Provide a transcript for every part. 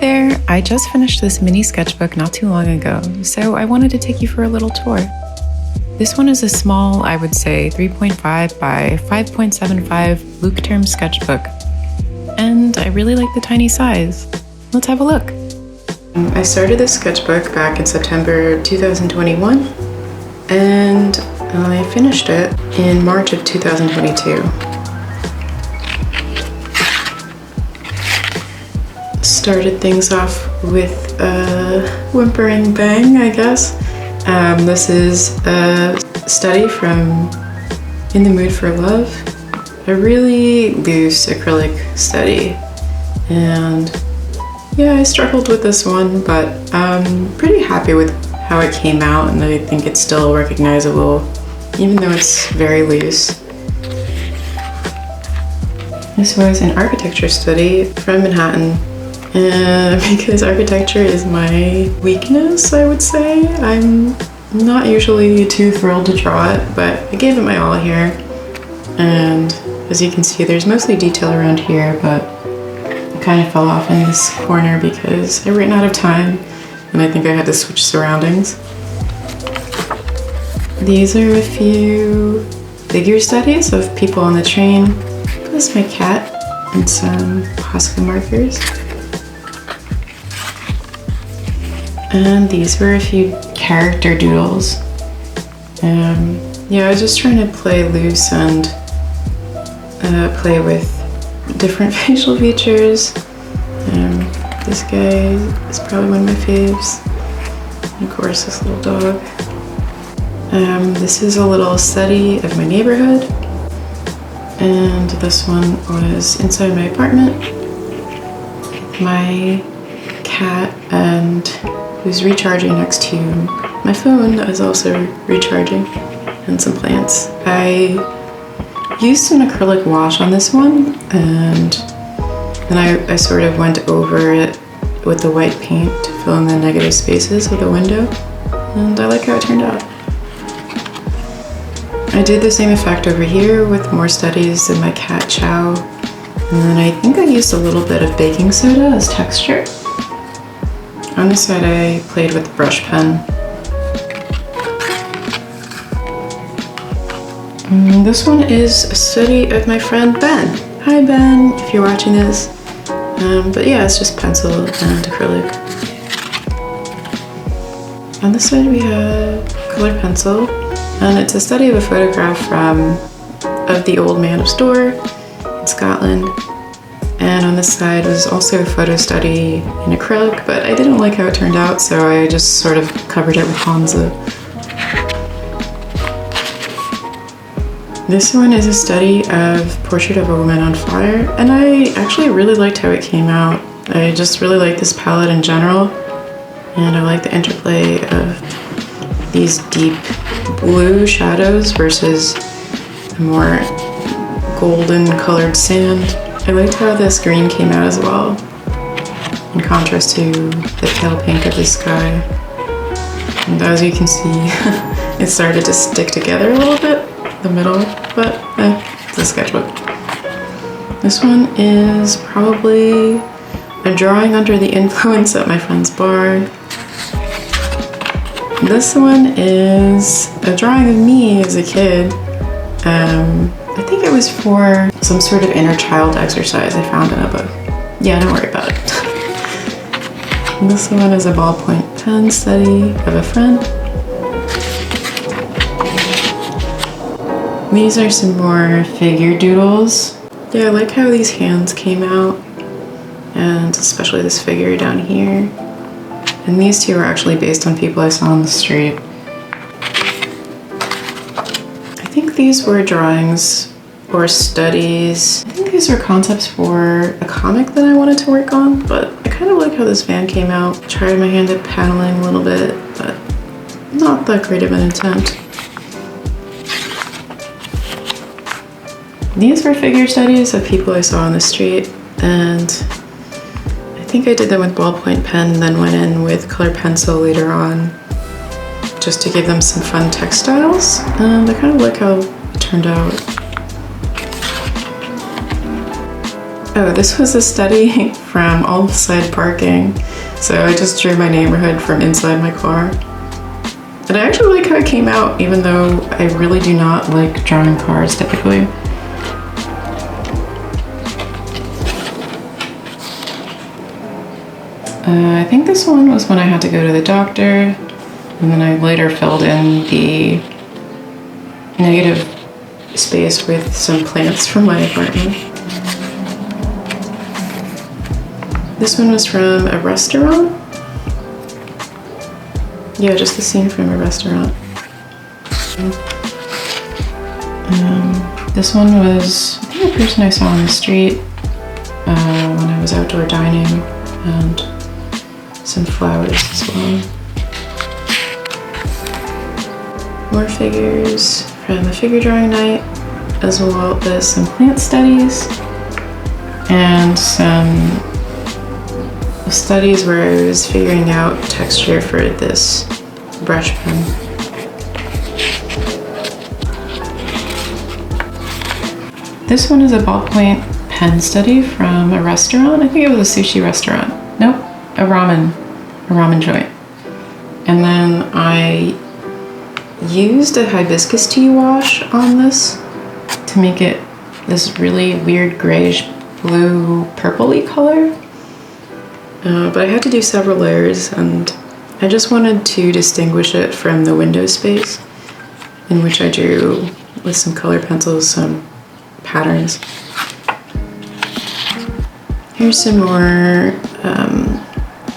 there! I just finished this mini sketchbook not too long ago, so I wanted to take you for a little tour. This one is a small, I would say 3.5 by 5.75 Luke term sketchbook, and I really like the tiny size. Let's have a look. I started this sketchbook back in September 2021, and I finished it in March of 2022. Started things off with a whimpering bang, I guess. This is a study from In the Mood for Love, a really loose acrylic study. And yeah, I struggled with this one, but I'm pretty happy with how it came out, and I think it's still recognizable, even though it's very loose. This was an architecture study from Manhattan. Because architecture is my weakness, I would say. I'm not usually too thrilled to draw it, but I gave it my all here. And as you can see, there's mostly detail around here, but I kind of fell off in this corner because I ran out of time, and I think I had to switch surroundings. These are a few figure studies of people on the train, plus my cat, and some Posca markers. And these were a few character doodles. Yeah, I was just trying to play loose and play with different facial features. This guy is probably one of my faves. And of course, this little dog. This is a little study of my neighborhood. And this one was inside my apartment. My cat and who's recharging next to my phone that is also recharging, and some plants. I used an acrylic wash on this one, and then I sort of went over it with the white paint to fill in the negative spaces of the window, and I like how it turned out. I did the same effect over here with more studies of my cat Chow, and then I think I used a little bit of baking soda as texture. On this side, I played with the brush pen. This one is a study of my friend Ben. Hi Ben, if you're watching this. But yeah, it's just pencil and acrylic. On this side we have color pencil, and it's a study of a photograph of the old man of Storr in Scotland. And on this side was also a photo study in acrylic, but I didn't like how it turned out, so I just sort of covered it with Hansa. This one is a study of Portrait of a Woman on Fire, and I actually really liked how it came out. I just really like this palette in general, and I like the interplay of these deep blue shadows versus the more golden colored sand. I liked how this green came out as well, in contrast to the pale pink of the sky. And as you can see, it started to stick together a little bit, the middle, but it's a sketchbook. This one is probably a drawing under the influence at my friend's bar. This one is a drawing of me as a kid. I think it was for some sort of inner child exercise I found in a book. Yeah, don't worry about it. This one is a ballpoint pen study of a friend. These are some more figure doodles. Yeah, I like how these hands came out, and especially this figure down here. And these two are actually based on people I saw on the street. I think these were drawings or studies. I think these are concepts for a comic that I wanted to work on, but I kind of like how this van came out. Tried my hand at paneling a little bit, but not that great of an intent. These were figure studies of people I saw on the street, and I think I did them with ballpoint pen, then went in with color pencil later on, just to give them some fun textiles, and I kind of like how it turned out. Oh, this was a study from on-site parking. So I just drew my neighborhood from inside my car. And I actually like how it came out, even though I really do not like drawing cars typically. I think this one was when I had to go to the doctor, and then I later filled in the negative space with some plants from my apartment. This one was from a restaurant. Yeah, just the scene from a restaurant. This one was, I think, a person I saw on the street when I was outdoor dining, and some flowers as well. More figures from a figure drawing night, as well as some plant studies and some studies where I was figuring out texture for this brush pen. This one is a ballpoint pen study from a restaurant. I think it was a sushi restaurant. Nope, a ramen joint. And then I used a hibiscus tea wash on this to make it this really weird grayish blue purpley color. But I had to do several layers, and I just wanted to distinguish it from the window space, in which I drew with some color pencils some patterns. Here's some more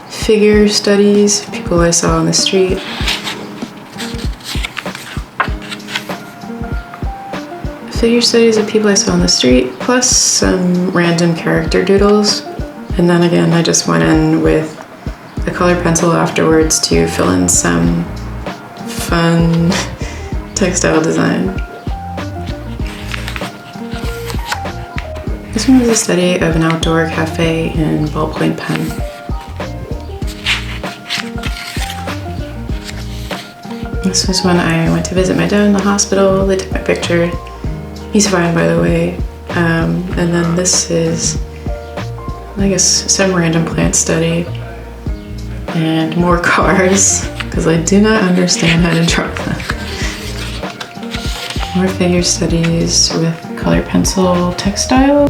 figure studies, people I saw on the street. Figure studies of people I saw on the street, plus some random character doodles. And then again, I just went in with a colored pencil afterwards to fill in some fun textile design. This one was a study of an outdoor cafe in ballpoint pen. This was when I went to visit my dad in the hospital. They took my picture. He's fine, by the way. And then this is, I guess, some random plant study and more cars, because I do not understand how to draw them. More figure studies with color pencil textile.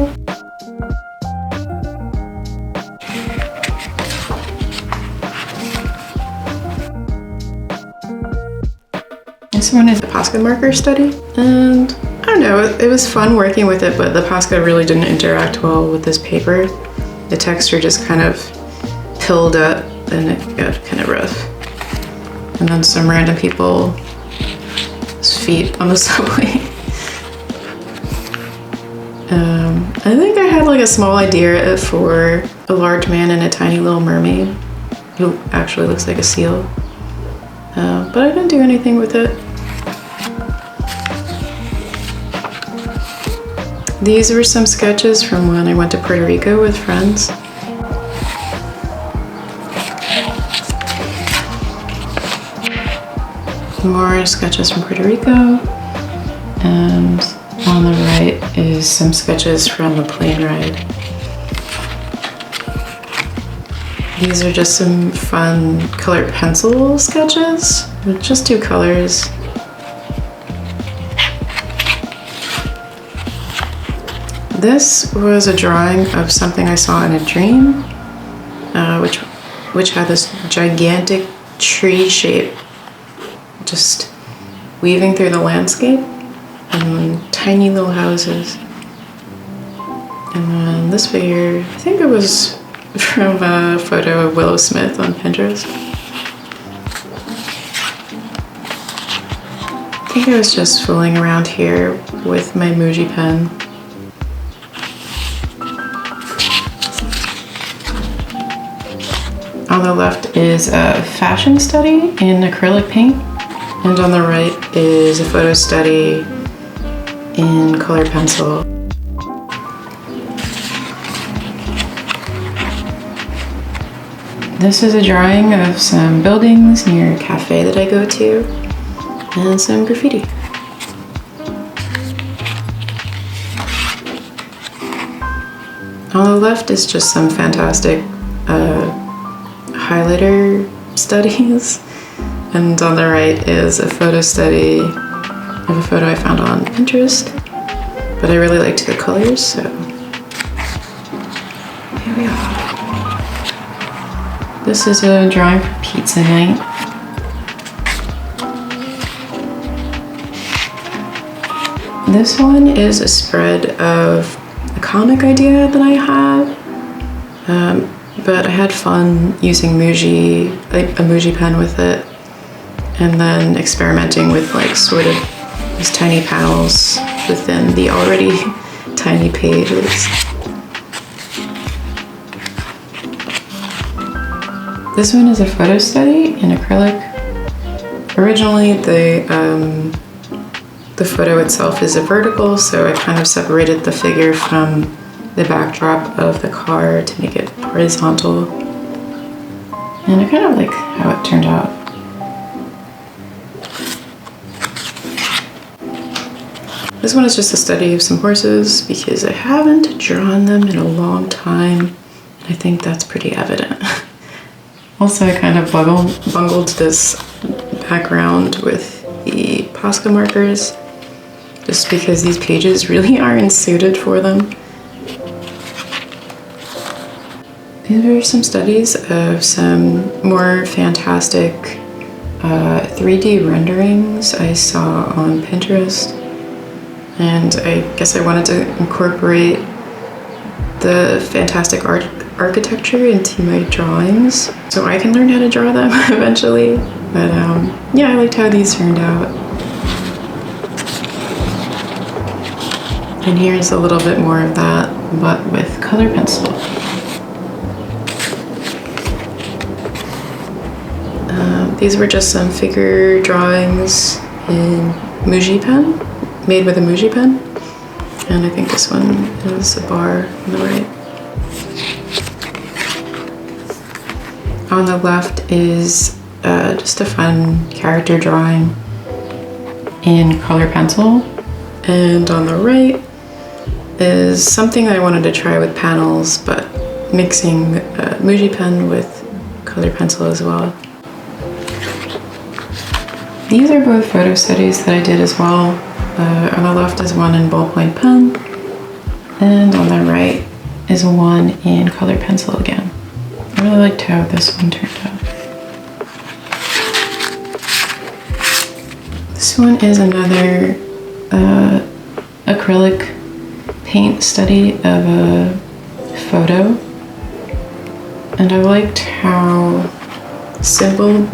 This one is a Posca marker study, and I don't know, it was fun working with it, but the Posca really didn't interact well with this paper. The texture just kind of filled up and it got kind of rough. And then some random people's feet on the subway. I think I had like a small idea for a large man and a tiny little mermaid who actually looks like a seal. But I didn't do anything with it. These were some sketches from when I went to Puerto Rico with friends. More sketches from Puerto Rico. And on the right is some sketches from a plane ride. These are just some fun colored pencil sketches with just 2 colors. This was a drawing of something I saw in a dream, which had this gigantic tree shape just weaving through the landscape, and tiny little houses. And then this figure, I think it was from a photo of Willow Smith on Pinterest. I think I was just fooling around here with my Muji pen. On the left is a fashion study in acrylic paint, and on the right is a photo study in colored pencil. This is a drawing of some buildings near a cafe that I go to, and some graffiti. On the left is just some fantastic highlighter studies, and on the right is a photo study of a photo I found on Pinterest, but I really liked the colors, so here we are. This is a drawing for pizza night. This one is a spread of a comic idea that I have, but I had fun using a Muji pen with it, and then experimenting with like sort of these tiny panels within the already tiny pages. This one is a photo study in acrylic. Originally, the photo itself is a vertical, so I kind of separated the figure from the backdrop of the car to make it horizontal. And I kind of like how it turned out. This one is just a study of some horses because I haven't drawn them in a long time. I think that's pretty evident. Also, I kind of bungled this background with the Posca markers, just because these pages really aren't suited for them. These are some studies of some more fantastic 3D renderings I saw on Pinterest. And I guess I wanted to incorporate the fantastic architecture into my drawings so I can learn how to draw them eventually. But yeah, I liked how these turned out. And here's a little bit more of that, but with color pencil. These were just some figure drawings in Muji pen, made with a Muji pen. And I think this one is a bar on the right. On the left is just a fun character drawing in color pencil. And on the right is something I wanted to try with panels, but mixing Muji pen with color pencil as well. These are both photo studies that I did as well. On the left is one in ballpoint pen, and on the right is one in color pencil again. I really liked how this one turned out. This one is another acrylic paint study of a photo, and I liked how simple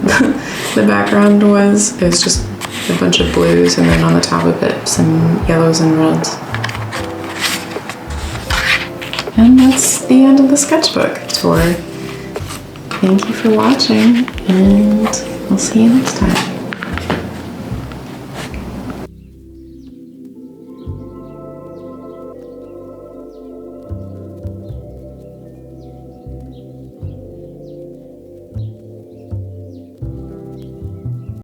the background was. It was just a bunch of blues, and then on the top of it some yellows and reds. And that's the end of the sketchbook tour. Thank you for watching, and I'll see you next time.